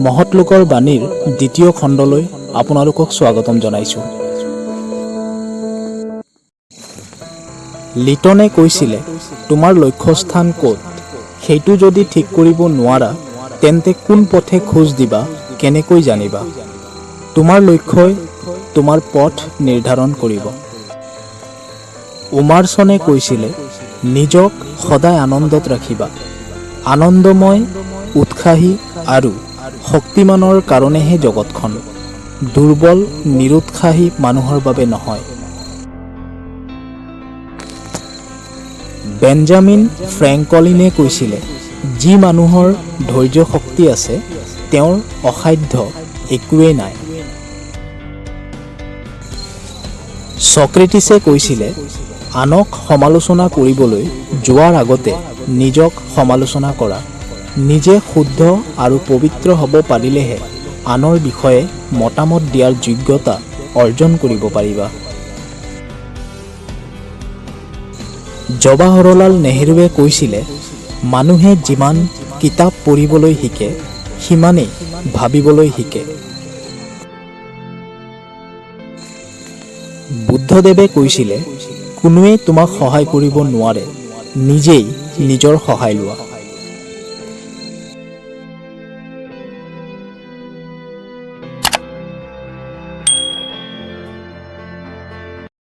মহৎ লোকৰ বাণীৰ দ্বিতীয় খণ্ডলৈ আপোনালোকক স্বাগতম জনাইছোঁ। লিটনে কৈছিলে, তোমাৰ লক্ষ্যস্থান ক'ত? সেইটো যদি ঠিক কৰিব নোৱাৰা, তেন্তে কোন পথে খোজ দিবা, কেনেকৈ জানিবা? তোমাৰ লক্ষ্যই তোমাৰ পথ নিৰ্ধাৰণ কৰিব। উমাৰছনে কৈছিলে, নিজক সদায় আনন্দত ৰাখিবা। আনন্দময়, উৎসাহী আৰু শক্তিমানৰ কাৰণেহে জগতখন, দুৰ্বল, নিৰুৎসাহী মানুহৰ বাবে নহয়। বেঞ্জামিন ফ্ৰেংকলিনে কৈছিলে, যি মানুহৰ ধৈৰ্য শক্তি আছে, তেওঁৰ অসাধ্য একোৱেই নাই। ছক্ৰেটিছে কৈছিলে, আনক সমালোচনা কৰিবলৈ যোৱাৰ আগতে নিজক সমালোচনা কৰা। নিজে শুদ্ধ আৰু পবিত্ৰ হ'ব পাৰিলেহে আনৰ বিষয়ে মতামত দিয়াৰ যোগ্যতা অৰ্জন কৰিব পাৰিবা। জৱাহৰলাল নেহৰুৱে কৈছিলে, মানুহে যিমান কিতাপ পঢ়িবলৈ শিকে, সিমানেই ভাবিবলৈ শিকে। বুদ্ধদেৱে কৈছিলে, কোনোৱে তোমাক সহায় কৰিব নোৱাৰে, নিজেই নিজৰ সহায় লোৱা।